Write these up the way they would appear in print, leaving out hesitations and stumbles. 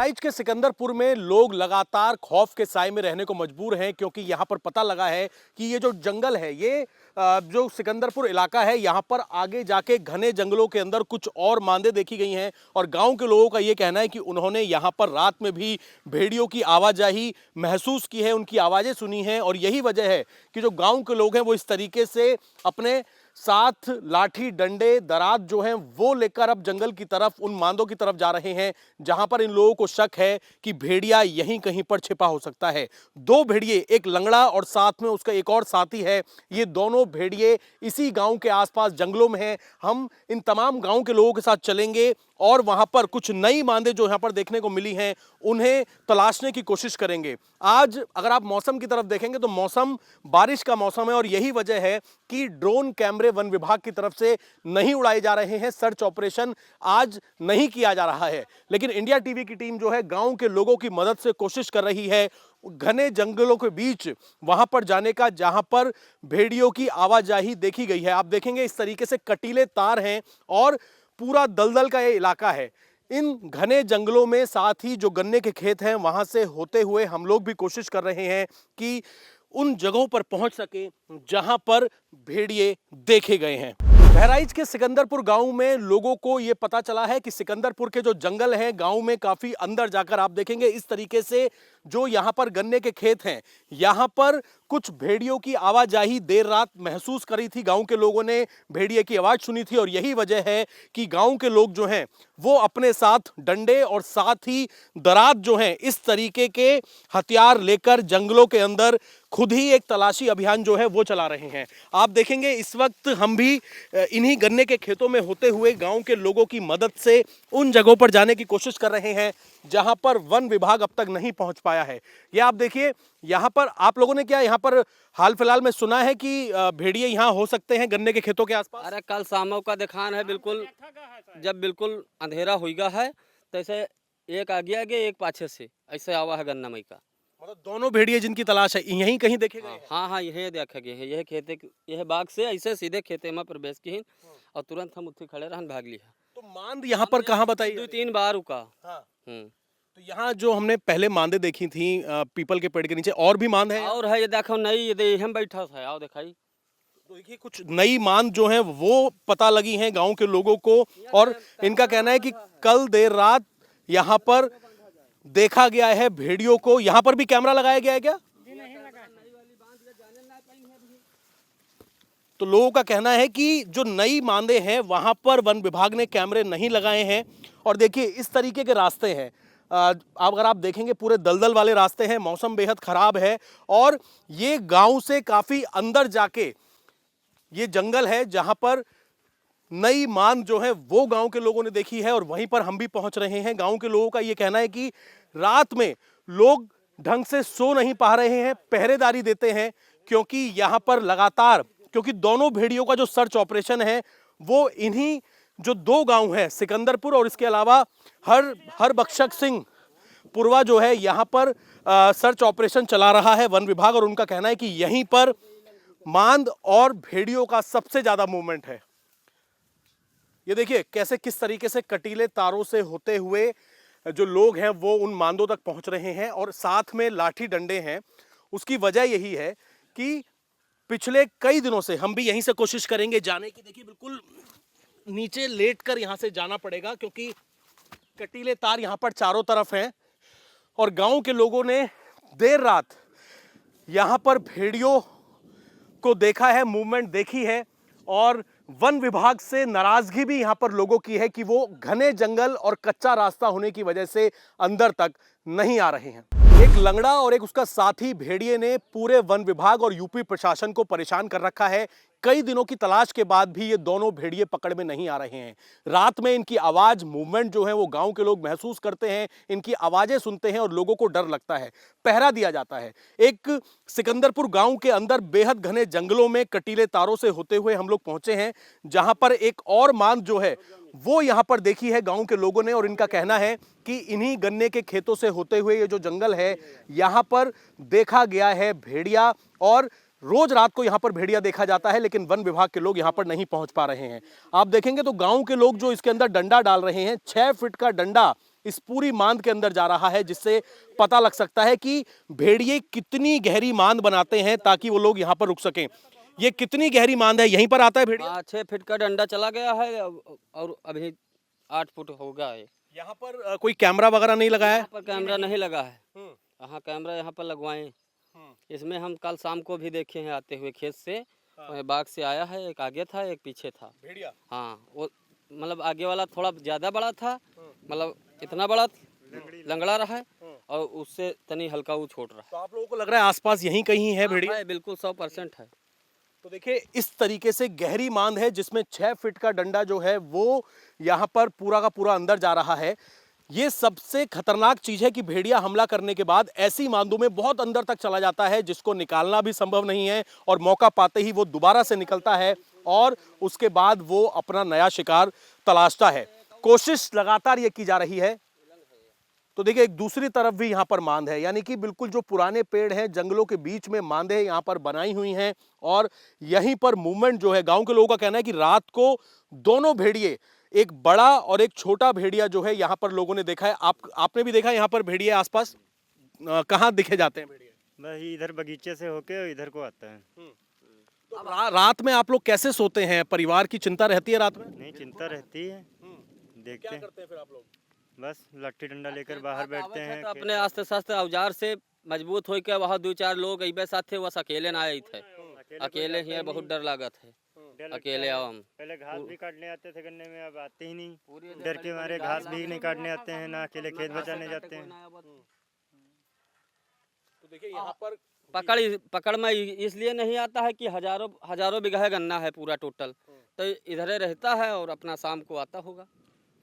बहराइच के सिकंदरपुर में लोग लगातार खौफ के साए में रहने को मजबूर हैं, क्योंकि यहां पर पता लगा है कि ये जो जंगल है, ये जो सिकंदरपुर इलाका है, यहां पर आगे जाके घने जंगलों के अंदर कुछ और मांदे देखी गई हैं। और गांव के लोगों का ये कहना है कि उन्होंने यहां पर रात में भी भेड़ियों की आवाजाही महसूस की है, उनकी आवाजें सुनी हैं। और यही वजह है कि जो गांव के लोग हैं वो इस तरीके से अपने साथ लाठी डंडे दरात जो हैं वो लेकर अब जंगल की तरफ, उन मांदों की तरफ जा रहे हैं जहां पर इन लोगों को शक है कि भेड़िया यहीं कहीं पर छिपा हो सकता है। दो भेड़िए, एक लंगड़ा और साथ में उसका एक और साथी है, ये दोनों भेड़िए इसी गांव के आसपास जंगलों में हैं। हम इन तमाम गांव के लोगों के साथ चलेंगे और वहां पर कुछ नई मांदे जो यहां पर देखने को मिली हैं उन्हें तलाशने की कोशिश करेंगे। आज अगर आप मौसम की तरफ देखेंगे तो मौसम बारिश का मौसम है और यही वजह है कि ड्रोन कैमरे वन विभाग की तरफ से नहीं उड़ाए जा रहे हैं। सर्च ऑपरेशन आज नहीं किया जा रहा है, लेकिन इंडिया टीवी की टीम जो है गांव के लोगों की मदद से कोशिश कर रही है घने जंगलों के बीच वहां पर जाने का जहां पर भेड़ियों की आवाजाही देखी गई है। आप देखेंगे इस तरीके से कटीले तार हैं और पूरा दलदल का ये इलाका है। इन घने जंगलों में साथ ही जो गन्ने के खेत हैं वहां से होते हुए हम लोग भी कोशिश कर रहे हैं कि उन जगहों पर पहुंच सके जहां पर भेड़िए देखे गए हैं। बहराइच के सिकंदरपुर गांव में लोगों को यह पता चला है कि सिकंदरपुर के जो जंगल हैं गांव में काफी अंदर जाकर आप देखेंगे इस तरीके से जो यहां पर गन्ने के खेत हैं, यहां पर कुछ भेड़ियों की आवाजाही देर रात महसूस करी थी। गांव के लोगों ने भेड़िए की आवाज सुनी थी और यही वजह है कि गांव के लोग जो हैं वो अपने साथ डंडे और साथ ही दरात जो हैं इस तरीके के हथियार लेकर जंगलों के अंदर खुद ही एक तलाशी अभियान जो है वो चला रहे हैं। आप देखेंगे इस वक्त हम भी इन्हीं गन्ने के खेतों में होते हुए गांव के लोगों की मदद से उन जगहों पर जाने की कोशिश कर रहे हैं जहां पर वन विभाग अब तक नहीं पहुंच पाया है। ये आप देखिए, यहां पर आप लोगों ने क्या यहां पर हाल फिलहाल में सुना है कि भेड़िए यहां हो सकते हैं गन्ने के खेतों के आसपास? अरे कल शामों का दिखान है, बिल्कुल जब बिल्कुल अंधेरा हो गया है तो ऐसे एक आगे आगे एक पाछे से ऐसे आवा है गन्ना मई का। मतलब दोनों भेड़िए जिनकी तलाश है यहीं कहीं देखे गए हैं? हाँ हाँ, यही देखा गया है। यह खेते, यह बाग से ऐसे सीधे खेते में प्रवेश की और तुरंत हम उत्थे खड़े रहन भाग लिया। तो मांद यहाँ पर कहाँ बताई? दो तीन बार रुका। हाँ। तो यहाँ जो हमने पहले मांदे देखी थी पीपल के पेड़ के नीचे, और भी मांद है? और है, ये देखो नई, ये हम बैठा था, आओ दिखाई। तो देखिए कुछ नई मांद जो है वो पता लगी हैं गांव के लोगों को और इनका कहना है कि कल देर रात यहाँ पर देखा गया है भेड़ियों को। यहाँ पर भी कैमरा लगाया गया है क्या? तो लोगों का कहना है कि जो नई मांदे हैं वहां पर वन विभाग ने कैमरे नहीं लगाए हैं। और देखिए इस तरीके के रास्ते हैं, अगर आप देखेंगे पूरे दलदल वाले रास्ते हैं, मौसम बेहद खराब है और ये गांव से काफी अंदर जाके ये जंगल है जहां पर नई मांद जो है वो गांव के लोगों ने देखी है और वहीं पर हम भी पहुंच रहे हैं। गांव के लोगों का ये कहना है कि रात में लोग ढंग से सो नहीं पा रहे हैं, पहरेदारी देते हैं, क्योंकि यहां पर लगातार, क्योंकि दोनों भेड़ियों का जो सर्च ऑपरेशन है वो इन्हीं जो दो गांव है सिकंदरपुर और इसके अलावा हर बख्शक सिंह पुरवा जो है यहां पर सर्च ऑपरेशन चला रहा है वन विभाग। और उनका कहना है कि यहीं पर मांद और भेड़ियों का सबसे ज्यादा मूवमेंट है। ये देखिए कैसे किस तरीके से कटीले तारों से होते हुए जो लोग हैं वो उन मांदों तक पहुंच रहे हैं और साथ में लाठी डंडे हैं। उसकी वजह यही है कि पिछले कई दिनों से हम भी यहीं से कोशिश करेंगे जाने की। देखिए बिल्कुल नीचे लेटकर यहां से जाना पड़ेगा क्योंकि कटीले तार यहां पर चारों तरफ हैं और गांव के लोगों ने देर रात यहां पर भेड़ियों को देखा है, मूवमेंट देखी है और वन विभाग से नाराजगी भी यहां पर लोगों की है कि वो घने जंगल और कच्चा रास्ता होने की वजह से अंदर तक नहीं आ रहे हैं। एक लंगड़ा और एक उसका साथी भेड़िए ने पूरे वन विभाग और यूपी प्रशासन को परेशान कर रखा है। कई दिनों की तलाश के बाद भी ये दोनों भेड़िए पकड़ में नहीं आ रहे हैं। रात में इनकी आवाज, मूवमेंट जो है वो गांव के लोग महसूस करते हैं, इनकी आवाजें सुनते हैं और लोगों को डर लगता है। पहरा दिया जाता है। एक सिकंदरपुर गांव के अंदर बेहद घने जंगलों में कटीले तारों से होते हुए हम लोग पहुंचे हैं जहां पर एक और मांद जो है वो यहां पर देखी है गांव के लोगों ने और इनका कहना है कि इन्हीं गन्ने के खेतों से होते हुए ये जो जंगल है यहां पर देखा गया है भेड़िया और रोज रात को यहां पर भेड़िया देखा जाता है, लेकिन वन विभाग के लोग यहां पर नहीं पहुंच पा रहे हैं। आप देखेंगे तो गांव के लोग जो इसके अंदर डंडा डाल रहे हैं, 6 फीट का डंडा इस पूरी मांद के अंदर जा रहा है, जिससे पता लग सकता है कि भेड़िए कितनी गहरी मांद बनाते हैं ताकि वो लोग यहाँ पर रुक सकें। ये कितनी गहरी मांद है, यहीं पर आता है भेड़िया? 6 फीट का डंडा चला गया है और अभी 8 फुट हो गया है। यहाँ पर कोई कैमरा वगैरह नहीं लगाया है? यहाँ पर कैमरा नहीं लगा है। हाँ, कैमरा यहाँ पर लगवाए। इसमें हम कल शाम को भी देखे हैं आते हुए खेत से। बाग से आया है, एक आगे था एक पीछे था भेड़िया। हाँ, वो मतलब आगे वाला थोड़ा ज्यादा बड़ा था, मतलब इतना बड़ा लंगड़ा रहा है और उससे तनी हल्का वो छोट रहा तो आप लोगों को लग रहा है आसपास यहीं कहीं है भेड़िया? है। बिल्कुल 100% है। तो देखिए इस तरीके से गहरी मांद है जिसमें 6 फीट का डंडा जो है वो यहाँ पर पूरा का पूरा अंदर जा रहा है। ये सबसे खतरनाक चीज है कि भेड़िया हमला करने के बाद ऐसी मांदों में बहुत अंदर तक चला जाता है जिसको निकालना भी संभव नहीं है और मौका पाते ही वो दोबारा से निकलता है और उसके बाद वो अपना नया शिकार तलाशता है। कोशिश लगातार ये की जा रही है। तो देखिए एक दूसरी तरफ भी यहाँ पर मांद है, यानी कि बिल्कुल जो पुराने पेड़ हैं, जंगलों के बीच में मांदें यहाँ पर बनाई हुई हैं और यहीं पर मूवमेंट जो है, गांव के लोगों का कहना है कि रात को दोनों भेड़िए, एक बड़ा और एक छोटा भेड़िया जो है यहाँ पर लोगों ने देखा है। आपने भी देखा है यहाँ पर भेड़िए आसपास कहाँ दिखे जाते हैं भेड़िए? वही इधर बगीचे से होके इधर को आता है। तो रात में आप लोग कैसे सोते हैं? परिवार की चिंता रहती है रात में? नहीं, चिंता रहती है। देखते क्या हैं, करते हैं फिर आप लोग? बस लाठी डंडा लेकर बाहर बैठते हैं। तो अपने आस्ते सास्ते औजार से मजबूत हो के वहाँ 2-4 लोग ऐबे साथ थे, बस अकेले ना आए थे। अकेले ही बहुत डर लागत है। अकेले आओ हम। पहले घास भी काटने आते थे गन्ने में, अब आते ही नहीं। डर के मारे घास भी नहीं काटने आते हैं, ना अकेले खेत बचाने जाते हैं। तो देखिए यहाँ पर पकड़ में इसलिए नहीं आता है कि हजारों बीघा गन्ना है पूरा टोटल, तो इधर ही रहता है और अपना शाम को आता होगा।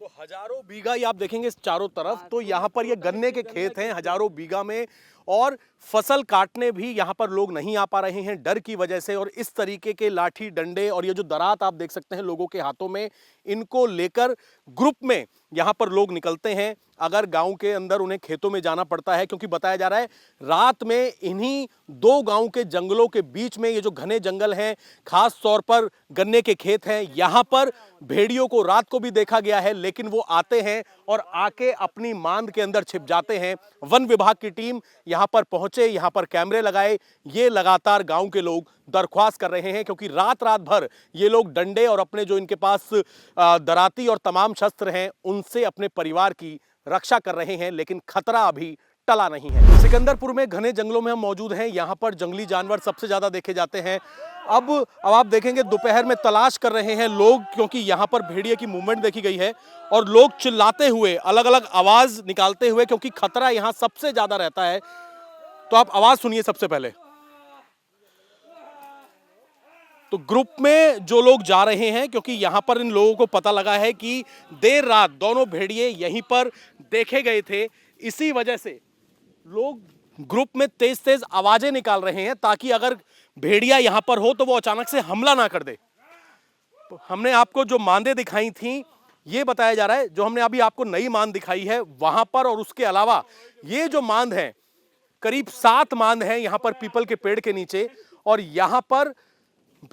तो हजारों बीघा ये आप देखेंगे चारों तरफ, तो यहाँ पर ये गन्ने के खेत हैं हजारों बीघा में और फसल काटने भी यहाँ पर लोग नहीं आ पा रहे हैं डर की वजह से। और इस तरीके के लाठी डंडे और ये जो दरात आप देख सकते हैं लोगों के हाथों में, इनको लेकर ग्रुप में यहाँ पर लोग निकलते हैं अगर गांव के अंदर उन्हें खेतों में जाना पड़ता है, क्योंकि बताया जा रहा है रात में इन्हीं दो गांव के जंगलों के बीच में, ये जो घने जंगल हैं, खास तौर पर गन्ने के खेत हैं, यहाँ पर भेड़ियों को रात को भी देखा गया है, लेकिन वो आते हैं और आके अपनी मांद के अंदर छिप जाते हैं। वन विभाग की टीम यहाँ पर पहुंचे, यहाँ पर कैमरे लगाए, ये लगातार गांव के लोग दरख्वास्त कर रहे हैं क्योंकि रात भर ये लोग डंडे और अपने जो इनके पास दराती और तमाम शस्त्र हैं उनसे अपने परिवार की रक्षा कर रहे हैं, लेकिन खतरा अभी टला नहीं है। सिकंदरपुर में घने जंगलों में हम मौजूद हैं, यहाँ पर जंगली जानवर सबसे ज्यादा देखे जाते हैं। अब आप देखेंगे दोपहर में तलाश कर रहे हैं लोग, क्योंकि यहाँ पर भेड़िए की मूवमेंट देखी गई है और लोग चिल्लाते हुए, अलग अलग आवाज निकालते हुए, क्योंकि खतरा यहाँ सबसे ज्यादा रहता है। तो आप आवाज सुनिए सबसे पहले। तो ग्रुप में जो लोग जा रहे हैं, क्योंकि यहां पर इन लोगों को पता लगा है कि देर रात दोनों भेड़िए यहीं पर देखे गए थे, इसी वजह से लोग ग्रुप में तेज तेज आवाजें निकाल रहे हैं ताकि अगर भेड़िया यहां पर हो तो वो अचानक से हमला ना कर दे। तो हमने आपको जो मांदें दिखाई थी, ये बताया जा रहा है, जो हमने अभी आपको नई मांद दिखाई है वहां पर, और उसके अलावा ये जो मांद है, करीब 7 मांद हैं यहां पर पीपल के पेड़ के नीचे, और यहां पर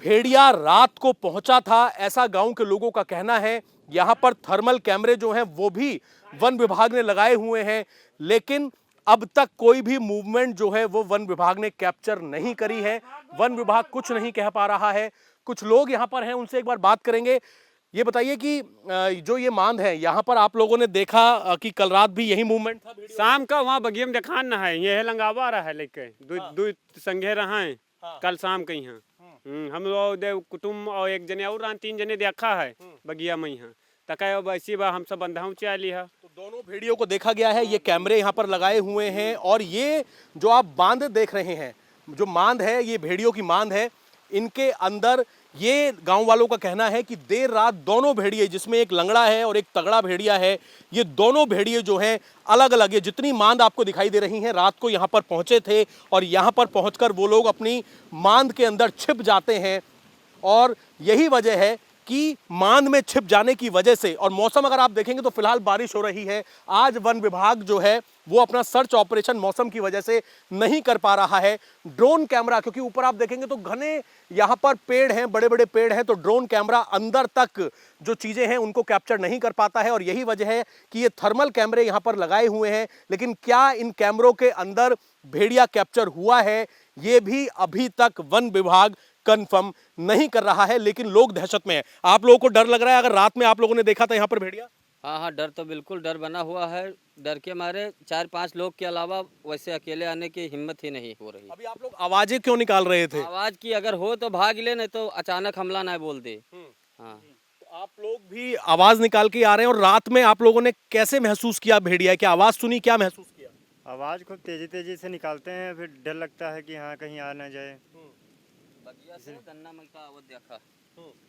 भेड़िया रात को पहुंचा था, ऐसा गांव के लोगों का कहना है। यहां पर थर्मल कैमरे जो हैं वो भी वन विभाग ने लगाए हुए हैं, लेकिन अब तक कोई भी मूवमेंट जो है वो वन विभाग ने कैप्चर नहीं करी है। वन विभाग कुछ नहीं कह पा रहा है। कुछ लोग यहां पर हैं, उनसे एक बार बात करेंगे। ये बताइए कि जो ये मांद है, यहाँ पर आप लोगों ने देखा कि कल रात भी यही मूवमेंट था? शाम का वहाँ बगिया में देखान ना है, ये लंगावा रहा है लेके दो संगे रहा है। कल शाम के यहाँ हम लोग देव कुटुम और एक जने और 3 जने देखा है बगिया में यहाँ तक वैसी बा हम सब बंधाऊ चाली है। तो दोनों भेड़ियों को देखा गया है, ये कैमरे यहाँ पर लगाए हुए हैं, और ये जो आप बांध देख रहे हैं, जो मांद है, ये भेड़ियों की मांद है। इनके अंदर ये गांव वालों का कहना है कि देर रात दोनों भेड़िए, जिसमें एक लंगड़ा है और एक तगड़ा भेड़िया है, ये दोनों भेड़िए जो हैं अलग अलग, ये जितनी मांद आपको दिखाई दे रही हैं, रात को यहाँ पर पहुँचे थे और यहाँ पर पहुँचकर वो लोग अपनी मांद के अंदर छिप जाते हैं। और यही वजह है कि मांद में छिप जाने की वजह से, और मौसम अगर आप देखेंगे तो फिलहाल बारिश हो रही है, आज वन विभाग जो है वो अपना सर्च ऑपरेशन मौसम की वजह से नहीं कर पा रहा है। ड्रोन कैमरा, क्योंकि ऊपर आप देखेंगे तो घने यहां पर पेड़ हैं, बड़े बड़े पेड़ हैं, तो ड्रोन कैमरा अंदर तक जो चीजें हैं उनको कैप्चर नहीं कर पाता है और यही वजह है कि ये थर्मल कैमरे यहां पर लगाए हुए हैं। लेकिन क्या इन कैमरों के अंदर भेड़िया कैप्चर हुआ है, ये भी अभी तक वन विभाग कंफर्म नहीं कर रहा है। लेकिन लोग दहशत में हैं। आप लोगों को डर लग रहा है अगर रात में आप लोगों ने देखा था यहां पर भेड़िया? हाँ हाँ, डर तो बिल्कुल डर बना हुआ है। डर के मारे 4-5 लोग के अलावा वैसे अकेले आने की हिम्मत ही नहीं हो रही। अभी आप लोग आवाजें क्यों निकाल रहे थे? आवाज की अगर हो तो भाग ले, नहीं तो अचानक हमला ना बोल दे। हाँ, तो आप लोग भी आवाज निकाल के आ रहे हैं और रात में आप लोगों ने कैसे महसूस किया भेड़िया? क्या आवाज सुनी, क्या महसूस किया? आवाज़ खूब तेजी तेजी से निकालते हैं, फिर डर लगता है कि हाँ कहीं आ ना जाए। बगिया से गन्ना में का आवत देखा,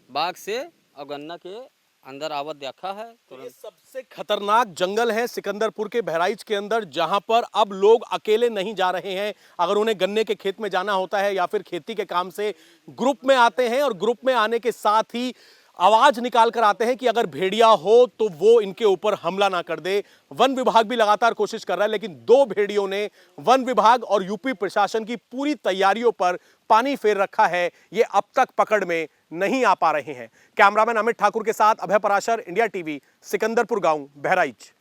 बाग से और गन्ना के अंदर आवत देखा है तो ये सबसे खतरनाक जंगल है सिकंदरपुर के बहराइच के अंदर, जहां पर अब लोग अकेले नहीं जा रहे हैं। अगर उन्हें गन्ने के खेत में जाना होता है या फिर खेती के काम से ग्रुप में आते हैं और ग्रुप में आने के साथ ही आवाज निकाल कर आते हैं कि अगर भेड़िया हो तो वो इनके ऊपर हमला ना कर दे। वन विभाग भी लगातार कोशिश कर रहा है, लेकिन 2 भेड़ियों ने वन विभाग और यूपी प्रशासन की पूरी तैयारियों पर पानी फेर रखा है। ये अब तक पकड़ में नहीं आ पा रहे हैं। कैमरामैन अमित ठाकुर के साथ अभय पराशर, इंडिया टीवी, सिकंदरपुर गांव, बहराइच।